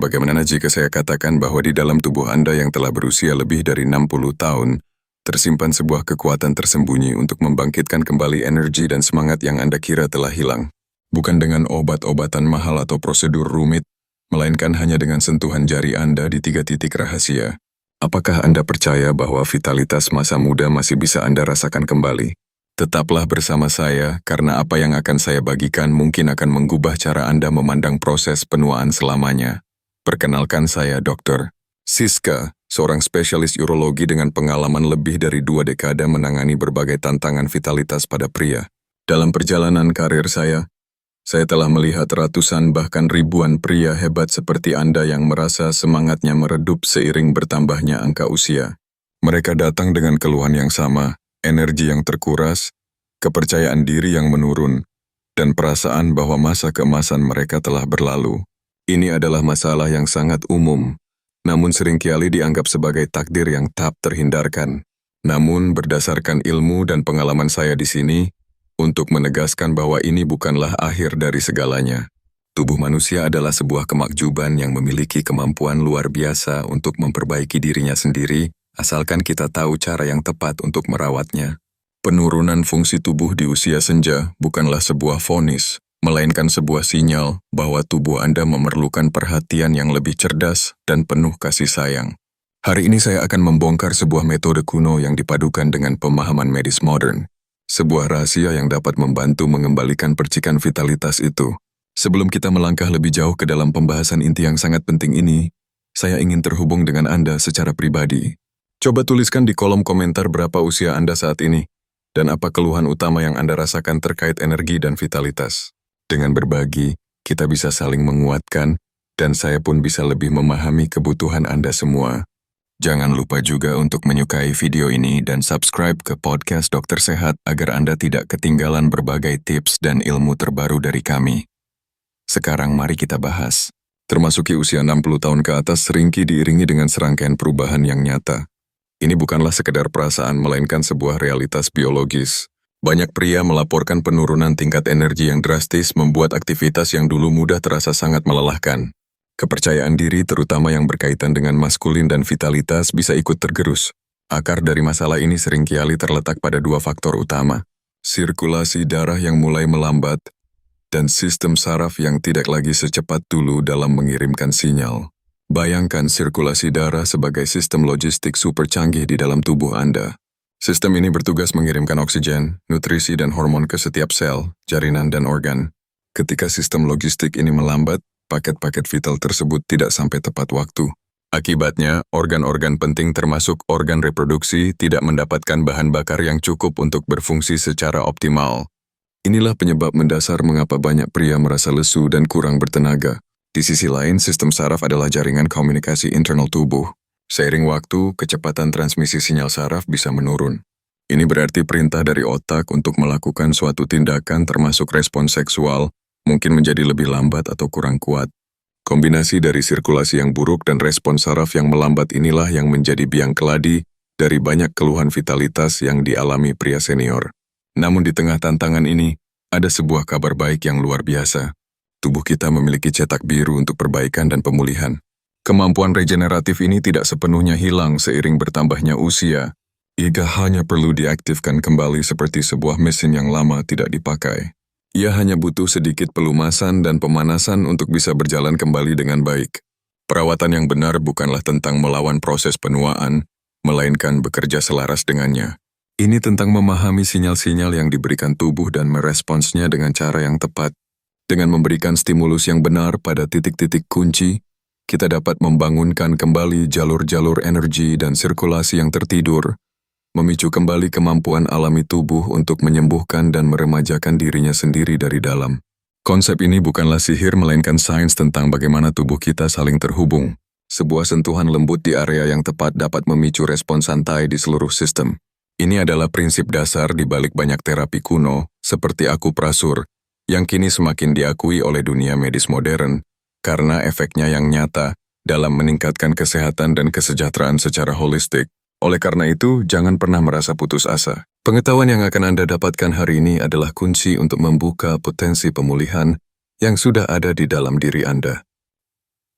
bagaimana jika saya katakan bahwa di dalam tubuh Anda yang telah berusia lebih dari 60 tahun, tersimpan sebuah kekuatan tersembunyi untuk membangkitkan kembali energi dan semangat yang Anda kira telah hilang. Bukan dengan obat-obatan mahal atau prosedur rumit, melainkan hanya dengan sentuhan jari Anda di 3 titik rahasia. Apakah Anda percaya bahwa vitalitas masa muda masih bisa Anda rasakan kembali? Tetaplah bersama saya, karena apa yang akan saya bagikan mungkin akan mengubah cara Anda memandang proses penuaan selamanya. Perkenalkan saya Dr. Siska, seorang spesialis urologi dengan pengalaman lebih dari 2 dekade menangani berbagai tantangan vitalitas pada pria. Dalam perjalanan karir saya telah melihat ratusan bahkan ribuan pria hebat seperti Anda yang merasa semangatnya meredup seiring bertambahnya angka usia. Mereka datang dengan keluhan yang sama, energi yang terkuras, kepercayaan diri yang menurun, dan perasaan bahwa masa keemasan mereka telah berlalu. Ini adalah masalah yang sangat umum, namun seringkali dianggap sebagai takdir yang tak terhindarkan. Namun berdasarkan ilmu dan pengalaman saya di sini, untuk menegaskan bahwa ini bukanlah akhir dari segalanya. Tubuh manusia adalah sebuah kemakjuban yang memiliki kemampuan luar biasa untuk memperbaiki dirinya sendiri, asalkan kita tahu cara yang tepat untuk merawatnya. Penurunan fungsi tubuh di usia senja bukanlah sebuah vonis, melainkan sebuah sinyal bahwa tubuh Anda memerlukan perhatian yang lebih cerdas dan penuh kasih sayang. Hari ini saya akan membongkar sebuah metode kuno yang dipadukan dengan pemahaman medis modern. Sebuah rahasia yang dapat membantu mengembalikan percikan vitalitas itu. Sebelum kita melangkah lebih jauh ke dalam pembahasan inti yang sangat penting ini, saya ingin terhubung dengan Anda secara pribadi. Coba tuliskan di kolom komentar berapa usia Anda saat ini, dan apa keluhan utama yang Anda rasakan terkait energi dan vitalitas. Dengan berbagi, kita bisa saling menguatkan, dan saya pun bisa lebih memahami kebutuhan Anda semua. Jangan lupa juga untuk menyukai video ini dan subscribe ke podcast Dokter Sehat agar Anda tidak ketinggalan berbagai tips dan ilmu terbaru dari kami. Sekarang mari kita bahas. Termasuki usia 60 tahun ke atas seringkali diiringi dengan serangkaian perubahan yang nyata. Ini bukanlah sekedar perasaan, melainkan sebuah realitas biologis. Banyak pria melaporkan penurunan tingkat energi yang drastis membuat aktivitas yang dulu mudah terasa sangat melelahkan. Kepercayaan diri, terutama yang berkaitan dengan maskulin dan vitalitas, bisa ikut tergerus. Akar dari masalah ini seringkali terletak pada 2 faktor utama. Sirkulasi darah yang mulai melambat, dan sistem saraf yang tidak lagi secepat dulu dalam mengirimkan sinyal. Bayangkan sirkulasi darah sebagai sistem logistik super canggih di dalam tubuh Anda. Sistem ini bertugas mengirimkan oksigen, nutrisi dan hormon ke setiap sel, jaringan dan organ. Ketika sistem logistik ini melambat, paket-paket vital tersebut tidak sampai tepat waktu. Akibatnya, organ-organ penting termasuk organ reproduksi tidak mendapatkan bahan bakar yang cukup untuk berfungsi secara optimal. Inilah penyebab mendasar mengapa banyak pria merasa lesu dan kurang bertenaga. Di sisi lain, sistem saraf adalah jaringan komunikasi internal tubuh. Seiring waktu, kecepatan transmisi sinyal saraf bisa menurun. Ini berarti perintah dari otak untuk melakukan suatu tindakan termasuk respons seksual mungkin menjadi lebih lambat atau kurang kuat. Kombinasi dari sirkulasi yang buruk dan respons saraf yang melambat inilah yang menjadi biang keladi dari banyak keluhan vitalitas yang dialami pria senior. Namun di tengah tantangan ini, ada sebuah kabar baik yang luar biasa. Tubuh kita memiliki cetak biru untuk perbaikan dan pemulihan. Kemampuan regeneratif ini tidak sepenuhnya hilang seiring bertambahnya usia. Ia hanya perlu diaktifkan kembali seperti sebuah mesin yang lama tidak dipakai. Ia hanya butuh sedikit pelumasan dan pemanasan untuk bisa berjalan kembali dengan baik. Perawatan yang benar bukanlah tentang melawan proses penuaan, melainkan bekerja selaras dengannya. Ini tentang memahami sinyal-sinyal yang diberikan tubuh dan meresponsnya dengan cara yang tepat. Dengan memberikan stimulus yang benar pada titik-titik kunci, kita dapat membangunkan kembali jalur-jalur energi dan sirkulasi yang tertidur, memicu kembali kemampuan alami tubuh untuk menyembuhkan dan meremajakan dirinya sendiri dari dalam. Konsep ini bukanlah sihir, melainkan sains tentang bagaimana tubuh kita saling terhubung. Sebuah sentuhan lembut di area yang tepat dapat memicu respons santai di seluruh sistem. Ini adalah prinsip dasar di balik banyak terapi kuno, seperti akuprasur, yang kini semakin diakui oleh dunia medis modern, karena efeknya yang nyata dalam meningkatkan kesehatan dan kesejahteraan secara holistik. Oleh karena itu, jangan pernah merasa putus asa. Pengetahuan yang akan Anda dapatkan hari ini adalah kunci untuk membuka potensi pemulihan yang sudah ada di dalam diri Anda.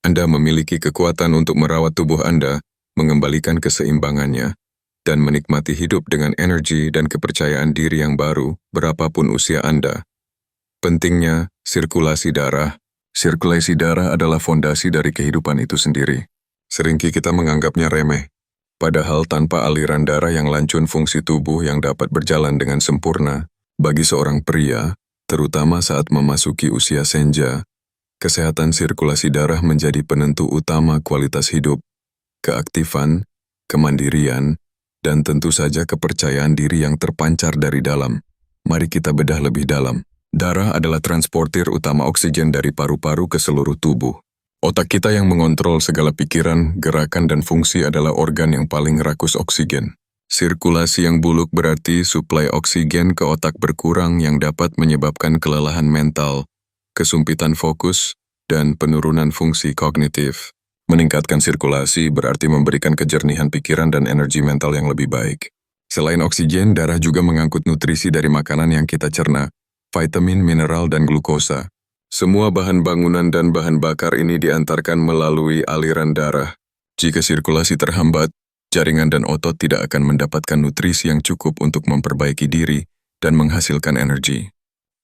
Anda memiliki kekuatan untuk merawat tubuh Anda, mengembalikan keseimbangannya, dan menikmati hidup dengan energi dan kepercayaan diri yang baru, berapapun usia Anda. Pentingnya, sirkulasi darah. Sirkulasi darah adalah fondasi dari kehidupan itu sendiri. Seringkali kita menganggapnya remeh. Padahal tanpa aliran darah yang lancun fungsi tubuh yang dapat berjalan dengan sempurna, bagi seorang pria, terutama saat memasuki usia senja, kesehatan sirkulasi darah menjadi penentu utama kualitas hidup, keaktifan, kemandirian, dan tentu saja kepercayaan diri yang terpancar dari dalam. Mari kita bedah lebih dalam. Darah adalah transportir utama oksigen dari paru-paru ke seluruh tubuh. Otak kita yang mengontrol segala pikiran, gerakan, dan fungsi adalah organ yang paling rakus oksigen. Sirkulasi yang buluk berarti suplai oksigen ke otak berkurang yang dapat menyebabkan kelelahan mental, kesumpitan fokus, dan penurunan fungsi kognitif. Meningkatkan sirkulasi berarti memberikan kejernihan pikiran dan energi mental yang lebih baik. Selain oksigen, darah juga mengangkut nutrisi dari makanan yang kita cerna, vitamin, mineral, dan glukosa. Semua bahan bangunan dan bahan bakar ini diantarkan melalui aliran darah. Jika sirkulasi terhambat, jaringan dan otot tidak akan mendapatkan nutrisi yang cukup untuk memperbaiki diri dan menghasilkan energi.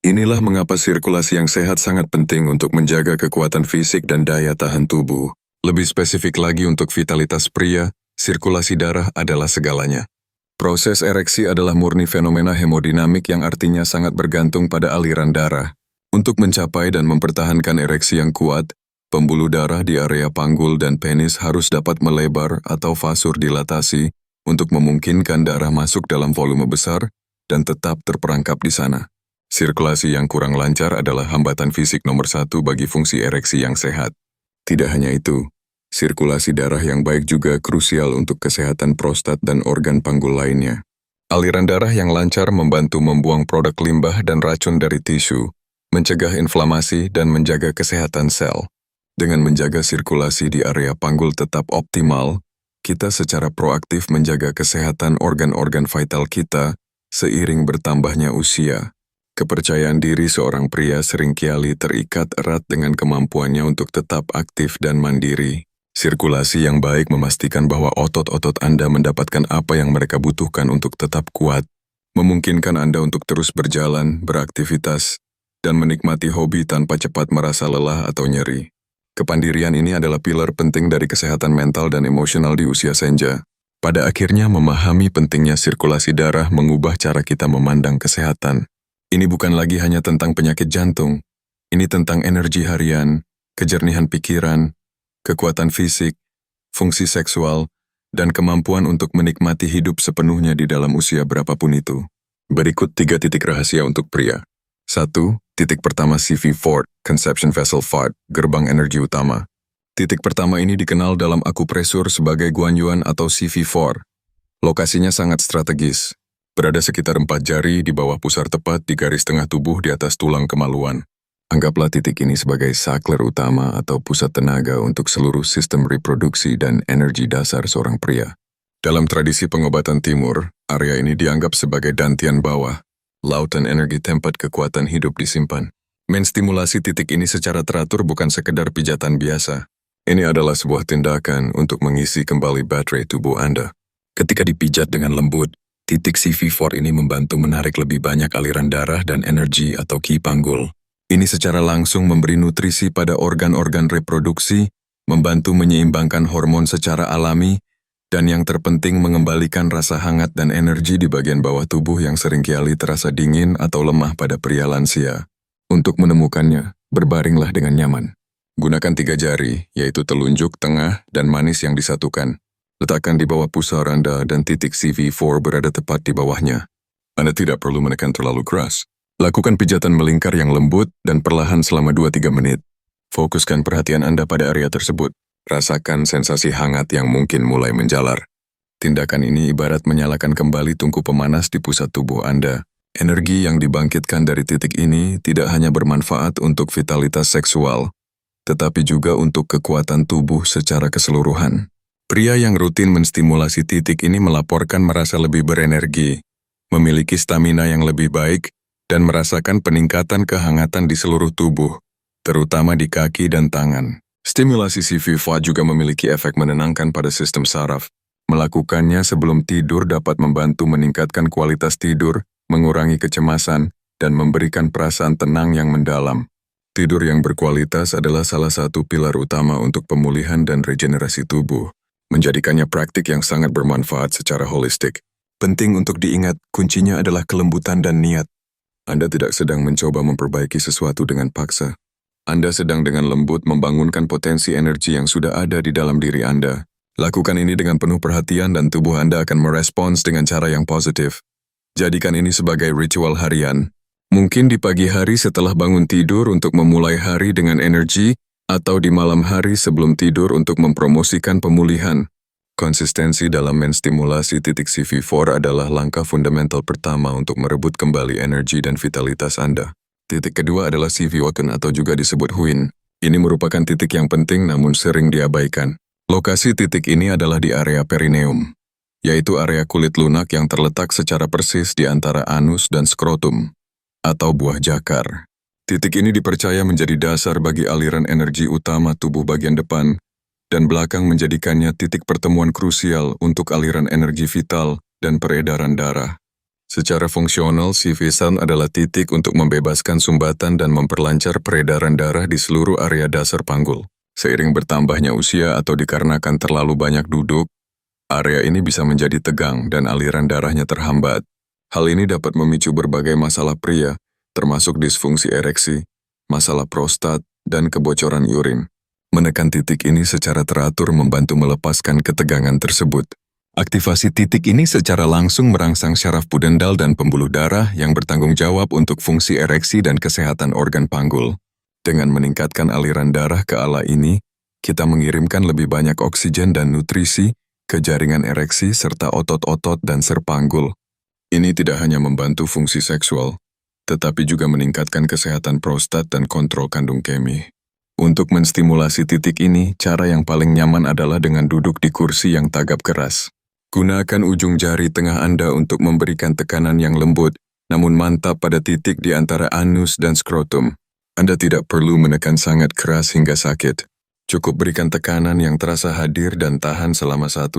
Inilah mengapa sirkulasi yang sehat sangat penting untuk menjaga kekuatan fisik dan daya tahan tubuh. Lebih spesifik lagi untuk vitalitas pria, sirkulasi darah adalah segalanya. Proses ereksi adalah murni fenomena hemodinamik yang artinya sangat bergantung pada aliran darah. Untuk mencapai dan mempertahankan ereksi yang kuat, pembuluh darah di area panggul dan penis harus dapat melebar atau vasur dilatasi untuk memungkinkan darah masuk dalam volume besar dan tetap terperangkap di sana. Sirkulasi yang kurang lancar adalah hambatan fisik nomor satu bagi fungsi ereksi yang sehat. Tidak hanya itu, sirkulasi darah yang baik juga krusial untuk kesehatan prostat dan organ panggul lainnya. Aliran darah yang lancar membantu membuang produk limbah dan racun dari tisu, mencegah inflamasi dan menjaga kesehatan sel. Dengan menjaga sirkulasi di area panggul tetap optimal, kita secara proaktif menjaga kesehatan organ-organ vital kita seiring bertambahnya usia. Kepercayaan diri seorang pria seringkali terikat erat dengan kemampuannya untuk tetap aktif dan mandiri. Sirkulasi yang baik memastikan bahwa otot-otot Anda mendapatkan apa yang mereka butuhkan untuk tetap kuat, memungkinkan Anda untuk terus berjalan, beraktivitas, dan menikmati hobi tanpa cepat merasa lelah atau nyeri. Kepandirian ini adalah pilar penting dari kesehatan mental dan emosional di usia senja. Pada akhirnya, memahami pentingnya sirkulasi darah mengubah cara kita memandang kesehatan. Ini bukan lagi hanya tentang penyakit jantung. Ini tentang energi harian, kejernihan pikiran, kekuatan fisik, fungsi seksual, dan kemampuan untuk menikmati hidup sepenuhnya di dalam usia berapapun itu. Berikut 3 titik rahasia untuk pria. 1. Titik pertama CV4, Conception Vessel Fart, gerbang energi utama. Titik pertama ini dikenal dalam akupresur sebagai guanyuan atau CV4. Lokasinya sangat strategis, berada sekitar 4 jari di bawah pusar tepat di garis tengah tubuh di atas tulang kemaluan. Anggaplah titik ini sebagai saklar utama atau pusat tenaga untuk seluruh sistem reproduksi dan energi dasar seorang pria. Dalam tradisi pengobatan timur, area ini dianggap sebagai dantian bawah, lautan energi tempat kekuatan hidup disimpan. Menstimulasi titik ini secara teratur bukan sekedar pijatan biasa. Ini adalah sebuah tindakan untuk mengisi kembali baterai tubuh Anda. Ketika dipijat dengan lembut, titik CV4 ini membantu menarik lebih banyak aliran darah dan energi atau ki panggul. Ini secara langsung memberi nutrisi pada organ-organ reproduksi, membantu menyeimbangkan hormon secara alami, dan yang terpenting mengembalikan rasa hangat dan energi di bagian bawah tubuh yang seringkali terasa dingin atau lemah pada pria lansia. Untuk menemukannya, berbaringlah dengan nyaman. Gunakan 3 jari, yaitu telunjuk, tengah, dan manis yang disatukan. Letakkan di bawah pusar Anda dan titik CV4 berada tepat di bawahnya. Anda tidak perlu menekan terlalu keras. Lakukan pijatan melingkar yang lembut dan perlahan selama 2-3 menit. Fokuskan perhatian Anda pada area tersebut. Rasakan sensasi hangat yang mungkin mulai menjalar. Tindakan ini ibarat menyalakan kembali tungku pemanas di pusat tubuh Anda. Energi yang dibangkitkan dari titik ini tidak hanya bermanfaat untuk vitalitas seksual, tetapi juga untuk kekuatan tubuh secara keseluruhan. Pria yang rutin menstimulasi titik ini melaporkan merasa lebih berenergi, memiliki stamina yang lebih baik, dan merasakan peningkatan kehangatan di seluruh tubuh, terutama di kaki dan tangan. Stimulasi CV4 juga memiliki efek menenangkan pada sistem saraf. Melakukannya sebelum tidur dapat membantu meningkatkan kualitas tidur, mengurangi kecemasan, dan memberikan perasaan tenang yang mendalam. Tidur yang berkualitas adalah salah satu pilar utama untuk pemulihan dan regenerasi tubuh, menjadikannya praktik yang sangat bermanfaat secara holistik. Penting untuk diingat, kuncinya adalah kelembutan dan niat. Anda tidak sedang mencoba memperbaiki sesuatu dengan paksa. Anda sedang dengan lembut membangunkan potensi energi yang sudah ada di dalam diri Anda. Lakukan ini dengan penuh perhatian dan tubuh Anda akan merespons dengan cara yang positif. Jadikan ini sebagai ritual harian. Mungkin di pagi hari setelah bangun tidur untuk memulai hari dengan energi, atau di malam hari sebelum tidur untuk mempromosikan pemulihan. Konsistensi dalam menstimulasi titik CV4 adalah langkah fundamental pertama untuk merebut kembali energi dan vitalitas Anda. Titik kedua adalah CV1 atau juga disebut Huin. Ini merupakan titik yang penting namun sering diabaikan. Lokasi titik ini adalah di area perineum, yaitu area kulit lunak yang terletak secara persis di antara anus dan skrotum, atau buah jakar. Titik ini dipercaya menjadi dasar bagi aliran energi utama tubuh bagian depan, dan belakang menjadikannya titik pertemuan krusial untuk aliran energi vital dan peredaran darah. Secara fungsional, CV1 adalah titik untuk membebaskan sumbatan dan memperlancar peredaran darah di seluruh area dasar panggul. Seiring bertambahnya usia atau dikarenakan terlalu banyak duduk, area ini bisa menjadi tegang dan aliran darahnya terhambat. Hal ini dapat memicu berbagai masalah pria, termasuk disfungsi ereksi, masalah prostat, dan kebocoran urin. Menekan titik ini secara teratur membantu melepaskan ketegangan tersebut. Aktivasi titik ini secara langsung merangsang syaraf pudendal dan pembuluh darah yang bertanggung jawab untuk fungsi ereksi dan kesehatan organ panggul. Dengan meningkatkan aliran darah ke ala ini, kita mengirimkan lebih banyak oksigen dan nutrisi ke jaringan ereksi serta otot-otot dan serpanggul. Ini tidak hanya membantu fungsi seksual, tetapi juga meningkatkan kesehatan prostat dan kontrol kandung kemih. Untuk menstimulasi titik ini, cara yang paling nyaman adalah dengan duduk di kursi yang tagap keras. Gunakan ujung jari tengah Anda untuk memberikan tekanan yang lembut, namun mantap pada titik di antara anus dan skrotum. Anda tidak perlu menekan sangat keras hingga sakit. Cukup berikan tekanan yang terasa hadir dan tahan selama 1-2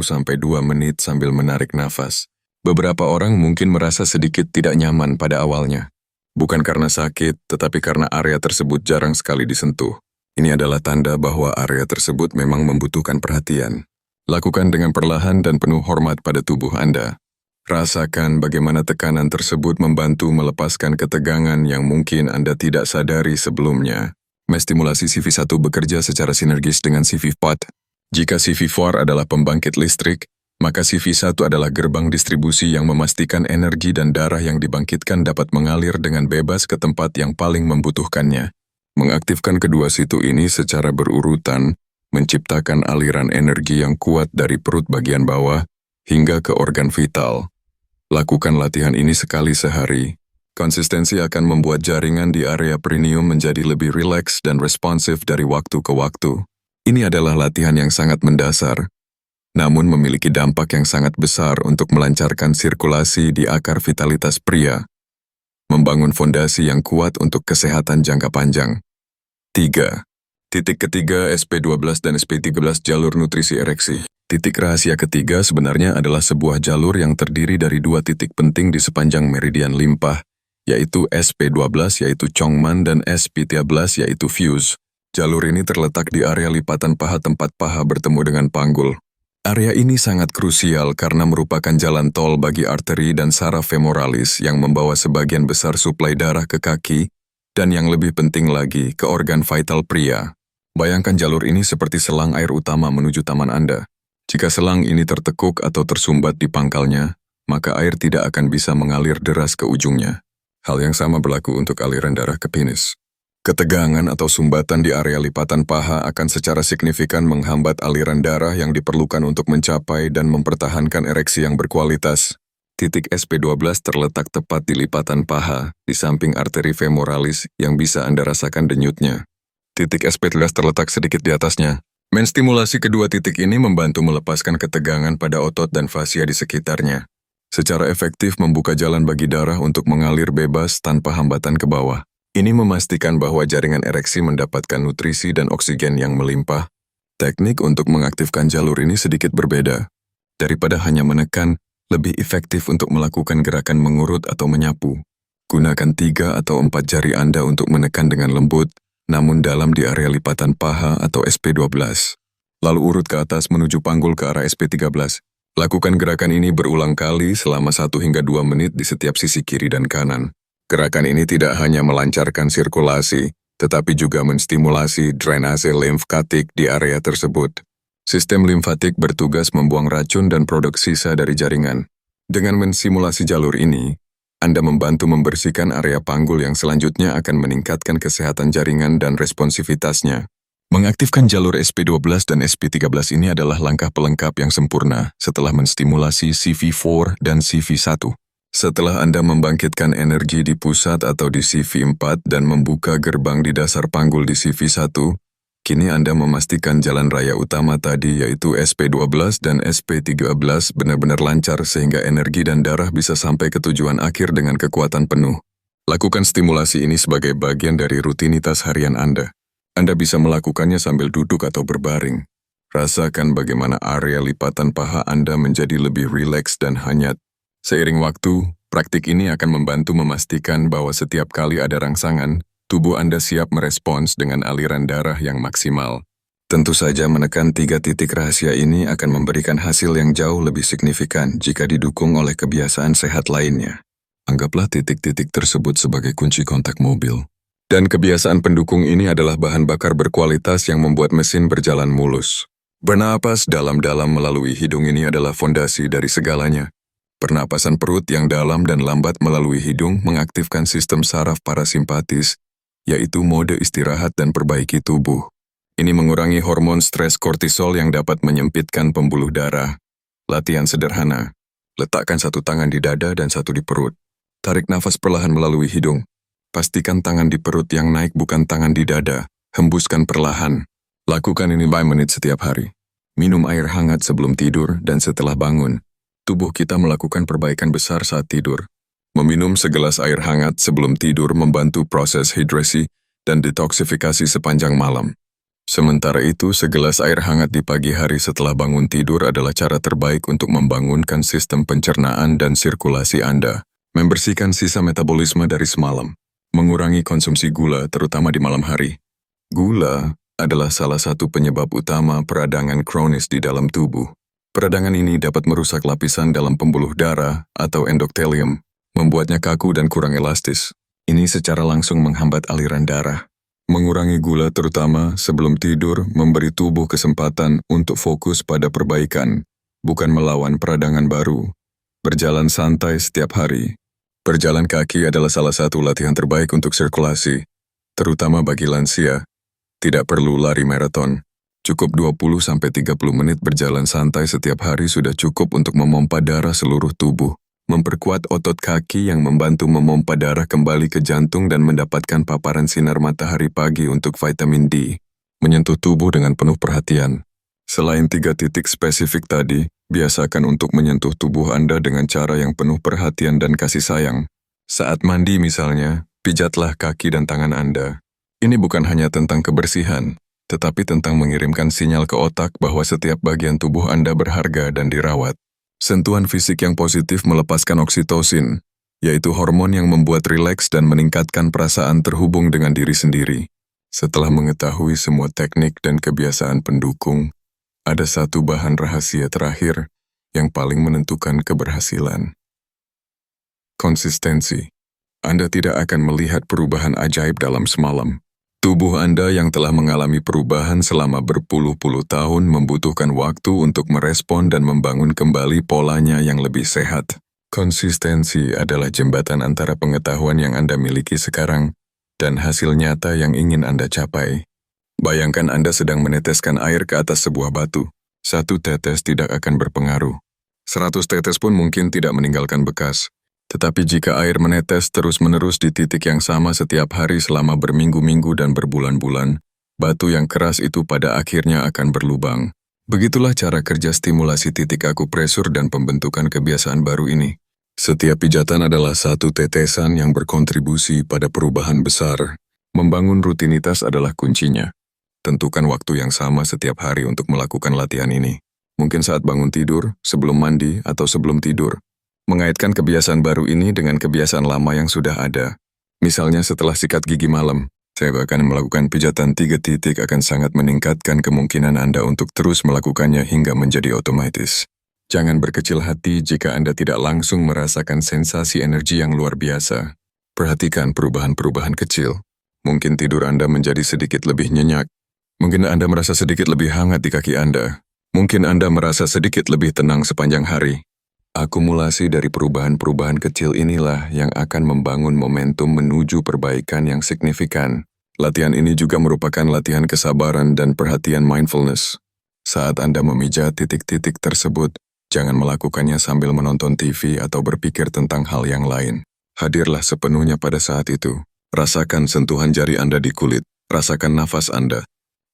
menit sambil menarik nafas. Beberapa orang mungkin merasa sedikit tidak nyaman pada awalnya. Bukan karena sakit, tetapi karena area tersebut jarang sekali disentuh. Ini adalah tanda bahwa area tersebut memang membutuhkan perhatian. Lakukan dengan perlahan dan penuh hormat pada tubuh Anda. Rasakan bagaimana tekanan tersebut membantu melepaskan ketegangan yang mungkin Anda tidak sadari sebelumnya. Menstimulasi CV1 bekerja secara sinergis dengan CV4. Jika CV4 adalah pembangkit listrik, maka CV1 adalah gerbang distribusi yang memastikan energi dan darah yang dibangkitkan dapat mengalir dengan bebas ke tempat yang paling membutuhkannya. Mengaktifkan kedua situ ini secara berurutan, menciptakan aliran energi yang kuat dari perut bagian bawah hingga ke organ vital. Lakukan latihan ini sekali sehari. Konsistensi akan membuat jaringan di area perineum menjadi lebih rileks dan responsif dari waktu ke waktu. Ini adalah latihan yang sangat mendasar, namun memiliki dampak yang sangat besar untuk melancarkan sirkulasi di akar vitalitas pria, membangun fondasi yang kuat untuk kesehatan jangka panjang. 3. Titik ketiga SP12 dan SP13 jalur nutrisi ereksi. Titik rahasia ketiga sebenarnya adalah sebuah jalur yang terdiri dari dua titik penting di sepanjang meridian limpah, yaitu SP12 yaitu Chongman dan SP13 yaitu Fuse. Jalur ini terletak di area lipatan paha tempat paha bertemu dengan panggul. Area ini sangat krusial karena merupakan jalan tol bagi arteri dan saraf femoralis yang membawa sebagian besar suplai darah ke kaki dan yang lebih penting lagi ke organ vital pria. Bayangkan jalur ini seperti selang air utama menuju taman Anda. Jika selang ini tertekuk atau tersumbat di pangkalnya, maka air tidak akan bisa mengalir deras ke ujungnya. Hal yang sama berlaku untuk aliran darah ke penis. Ketegangan atau sumbatan di area lipatan paha akan secara signifikan menghambat aliran darah yang diperlukan untuk mencapai dan mempertahankan ereksi yang berkualitas. Titik SP12 terletak tepat di lipatan paha, di samping arteri femoralis yang bisa Anda rasakan denyutnya. Titik SP13 terletak sedikit di atasnya. Menstimulasi kedua titik ini membantu melepaskan ketegangan pada otot dan fasia di sekitarnya. Secara efektif membuka jalan bagi darah untuk mengalir bebas tanpa hambatan ke bawah. Ini memastikan bahwa jaringan ereksi mendapatkan nutrisi dan oksigen yang melimpah. Teknik untuk mengaktifkan jalur ini sedikit berbeda. Daripada hanya menekan, lebih efektif untuk melakukan gerakan mengurut atau menyapu. Gunakan 3 atau 4 jari Anda untuk menekan dengan lembut, namun dalam di area lipatan paha atau SP12. Lalu urut ke atas menuju panggul ke arah SP13. Lakukan gerakan ini berulang kali selama 1 hingga 2 menit di setiap sisi kiri dan kanan. Gerakan ini tidak hanya melancarkan sirkulasi, tetapi juga menstimulasi drainase limfatik di area tersebut. Sistem limfatik bertugas membuang racun dan produk sisa dari jaringan. Dengan mensimulasi jalur ini, Anda membantu membersihkan area panggul yang selanjutnya akan meningkatkan kesehatan jaringan dan responsivitasnya. Mengaktifkan jalur SP12 dan SP13 ini adalah langkah pelengkap yang sempurna setelah menstimulasi CV4 dan CV1. Setelah Anda membangkitkan energi di pusat atau di CV4 dan membuka gerbang di dasar panggul di CV1, kini Anda memastikan jalan raya utama tadi yaitu SP12 dan SP13 benar-benar lancar sehingga energi dan darah bisa sampai ke tujuan akhir dengan kekuatan penuh. Lakukan stimulasi ini sebagai bagian dari rutinitas harian Anda. Anda bisa melakukannya sambil duduk atau berbaring. Rasakan bagaimana area lipatan paha Anda menjadi lebih rileks dan hangat. Seiring waktu, praktik ini akan membantu memastikan bahwa setiap kali ada rangsangan, tubuh Anda siap merespons dengan aliran darah yang maksimal. Tentu saja menekan 3 titik rahasia ini akan memberikan hasil yang jauh lebih signifikan jika didukung oleh kebiasaan sehat lainnya. Anggaplah titik-titik tersebut sebagai kunci kontak mobil. Dan kebiasaan pendukung ini adalah bahan bakar berkualitas yang membuat mesin berjalan mulus. Bernapas dalam-dalam melalui hidung ini adalah fondasi dari segalanya. Pernapasan perut yang dalam dan lambat melalui hidung mengaktifkan sistem saraf parasimpatis, yaitu mode istirahat dan perbaiki tubuh. Ini mengurangi hormon stres kortisol yang dapat menyempitkan pembuluh darah. Latihan sederhana. Letakkan 1 tangan di dada dan 1 di perut. Tarik nafas perlahan melalui hidung. Pastikan tangan di perut yang naik bukan tangan di dada. Hembuskan perlahan. Lakukan ini 5 menit setiap hari. Minum air hangat sebelum tidur dan setelah bangun. Tubuh kita melakukan perbaikan besar saat tidur. Meminum segelas air hangat sebelum tidur membantu proses hidrasi dan detoksifikasi sepanjang malam. Sementara itu, segelas air hangat di pagi hari setelah bangun tidur adalah cara terbaik untuk membangunkan sistem pencernaan dan sirkulasi Anda, membersihkan sisa metabolisme dari semalam, mengurangi konsumsi gula terutama di malam hari. Gula adalah salah satu penyebab utama peradangan kronis di dalam tubuh. Peradangan ini dapat merusak lapisan dalam pembuluh darah atau endothelium, membuatnya kaku dan kurang elastis. Ini secara langsung menghambat aliran darah. Mengurangi gula terutama sebelum tidur memberi tubuh kesempatan untuk fokus pada perbaikan, bukan melawan peradangan baru. Berjalan santai setiap hari. Berjalan kaki adalah salah satu latihan terbaik untuk sirkulasi, terutama bagi lansia. Tidak perlu lari maraton. Cukup 20-30 menit berjalan santai setiap hari sudah cukup untuk memompa darah seluruh tubuh, memperkuat otot kaki yang membantu memompa darah kembali ke jantung dan mendapatkan paparan sinar matahari pagi untuk vitamin D, menyentuh tubuh dengan penuh perhatian. Selain 3 titik spesifik tadi, biasakan untuk menyentuh tubuh Anda dengan cara yang penuh perhatian dan kasih sayang. Saat mandi misalnya, pijatlah kaki dan tangan Anda. Ini bukan hanya tentang kebersihan, tetapi tentang mengirimkan sinyal ke otak bahwa setiap bagian tubuh Anda berharga dan dirawat. Sentuhan fisik yang positif melepaskan oksitosin, yaitu hormon yang membuat rileks dan meningkatkan perasaan terhubung dengan diri sendiri. Setelah mengetahui semua teknik dan kebiasaan pendukung, ada satu bahan rahasia terakhir yang paling menentukan keberhasilan. Konsistensi. Anda tidak akan melihat perubahan ajaib dalam semalam. Tubuh Anda yang telah mengalami perubahan selama berpuluh-puluh tahun membutuhkan waktu untuk merespon dan membangun kembali polanya yang lebih sehat. Konsistensi adalah jembatan antara pengetahuan yang Anda miliki sekarang dan hasil nyata yang ingin Anda capai. Bayangkan Anda sedang meneteskan air ke atas sebuah batu. 1 tetes tidak akan berpengaruh. 100 tetes pun mungkin tidak meninggalkan bekas. Tetapi jika air menetes terus-menerus di titik yang sama setiap hari selama berminggu-minggu dan berbulan-bulan, batu yang keras itu pada akhirnya akan berlubang. Begitulah cara kerja stimulasi titik akupresur dan pembentukan kebiasaan baru ini. Setiap pijatan adalah satu tetesan yang berkontribusi pada perubahan besar. Membangun rutinitas adalah kuncinya. Tentukan waktu yang sama setiap hari untuk melakukan latihan ini. Mungkin saat bangun tidur, sebelum mandi, atau sebelum tidur. Mengaitkan kebiasaan baru ini dengan kebiasaan lama yang sudah ada. Misalnya setelah sikat gigi malam, saya akan melakukan pijatan 3 titik akan sangat meningkatkan kemungkinan Anda untuk terus melakukannya hingga menjadi otomatis. Jangan berkecil hati jika Anda tidak langsung merasakan sensasi energi yang luar biasa. Perhatikan perubahan-perubahan kecil. Mungkin tidur Anda menjadi sedikit lebih nyenyak. Mungkin Anda merasa sedikit lebih hangat di kaki Anda. Mungkin Anda merasa sedikit lebih tenang sepanjang hari. Akumulasi dari perubahan-perubahan kecil inilah yang akan membangun momentum menuju perbaikan yang signifikan. Latihan ini juga merupakan latihan kesabaran dan perhatian mindfulness. Saat Anda memijat titik-titik tersebut, jangan melakukannya sambil menonton TV atau berpikir tentang hal yang lain. Hadirlah sepenuhnya pada saat itu. Rasakan sentuhan jari Anda di kulit. Rasakan nafas Anda.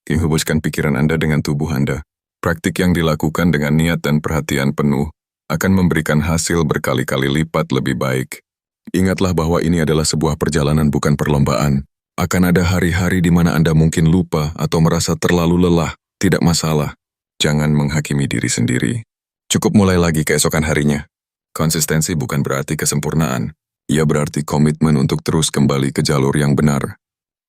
Hubungkan pikiran Anda dengan tubuh Anda. Praktik yang dilakukan dengan niat dan perhatian penuh akan memberikan hasil berkali-kali lipat lebih baik. Ingatlah bahwa ini adalah sebuah perjalanan bukan perlombaan. Akan ada hari-hari di mana Anda mungkin lupa atau merasa terlalu lelah. Tidak masalah. Jangan menghakimi diri sendiri. Cukup mulai lagi keesokan harinya. Konsistensi bukan berarti kesempurnaan. Ia berarti komitmen untuk terus kembali ke jalur yang benar.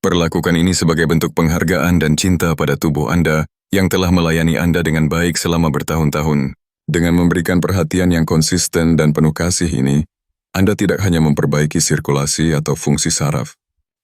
Perlakukan ini sebagai bentuk penghargaan dan cinta pada tubuh Anda yang telah melayani Anda dengan baik selama bertahun-tahun. Dengan memberikan perhatian yang konsisten dan penuh kasih ini, Anda tidak hanya memperbaiki sirkulasi atau fungsi saraf.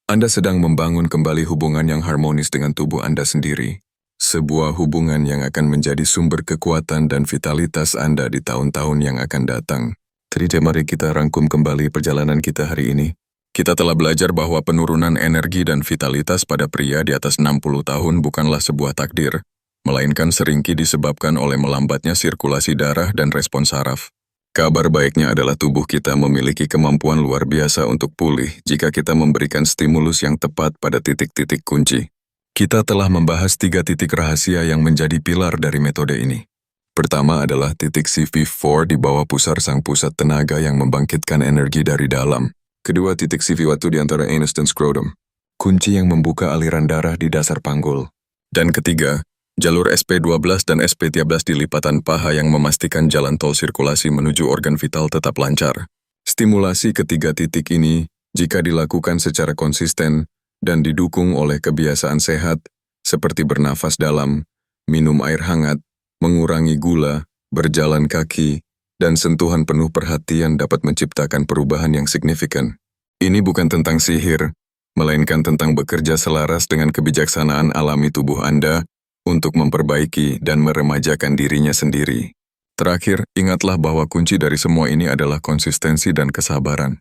Anda sedang membangun kembali hubungan yang harmonis dengan tubuh Anda sendiri. Sebuah hubungan yang akan menjadi sumber kekuatan dan vitalitas Anda di tahun-tahun yang akan datang. Jadi mari kita rangkum kembali perjalanan kita hari ini. Kita telah belajar bahwa penurunan energi dan vitalitas pada pria di atas 60 tahun bukanlah sebuah takdir, melainkan seringkali disebabkan oleh melambatnya sirkulasi darah dan respon saraf. Kabar baiknya adalah tubuh kita memiliki kemampuan luar biasa untuk pulih jika kita memberikan stimulus yang tepat pada titik-titik kunci. Kita telah membahas 3 titik rahasia yang menjadi pilar dari metode ini. Pertama adalah titik CV4 di bawah pusar sang pusat tenaga yang membangkitkan energi dari dalam. Kedua, titik CV1 di antara anus dan scrotum, kunci yang membuka aliran darah di dasar panggul. Dan ketiga, jalur SP12 dan SP13 di lipatan paha yang memastikan jalan tol sirkulasi menuju organ vital tetap lancar. Stimulasi ketiga titik ini, jika dilakukan secara konsisten dan didukung oleh kebiasaan sehat, seperti bernafas dalam, minum air hangat, mengurangi gula, berjalan kaki, dan sentuhan penuh perhatian dapat menciptakan perubahan yang signifikan. Ini bukan tentang sihir, melainkan tentang bekerja selaras dengan kebijaksanaan alami tubuh Anda untuk memperbaiki dan meremajakan dirinya sendiri. Terakhir, ingatlah bahwa kunci dari semua ini adalah konsistensi dan kesabaran.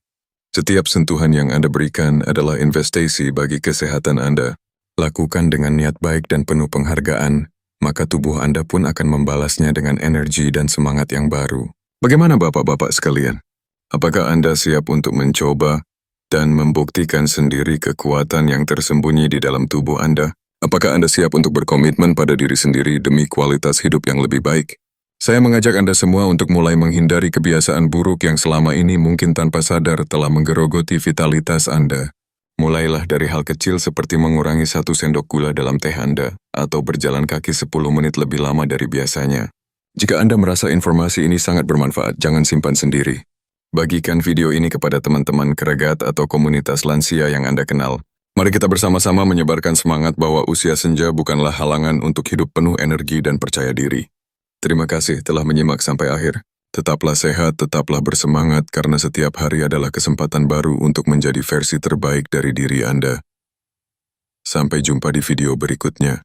Setiap sentuhan yang Anda berikan adalah investasi bagi kesehatan Anda. Lakukan dengan niat baik dan penuh penghargaan, maka tubuh Anda pun akan membalasnya dengan energi dan semangat yang baru. Bagaimana bapak-bapak sekalian? Apakah Anda siap untuk mencoba dan membuktikan sendiri kekuatan yang tersembunyi di dalam tubuh Anda? Apakah Anda siap untuk berkomitmen pada diri sendiri demi kualitas hidup yang lebih baik? Saya mengajak Anda semua untuk mulai menghindari kebiasaan buruk yang selama ini mungkin tanpa sadar telah menggerogoti vitalitas Anda. Mulailah dari hal kecil seperti mengurangi 1 sendok gula dalam teh Anda, atau berjalan kaki 10 menit lebih lama dari biasanya. Jika Anda merasa informasi ini sangat bermanfaat, jangan simpan sendiri. Bagikan video ini kepada teman-teman keragat atau komunitas lansia yang Anda kenal. Mari kita bersama-sama menyebarkan semangat bahwa usia senja bukanlah halangan untuk hidup penuh energi dan percaya diri. Terima kasih telah menyimak sampai akhir. Tetaplah sehat, tetaplah bersemangat karena setiap hari adalah kesempatan baru untuk menjadi versi terbaik dari diri Anda. Sampai jumpa di video berikutnya.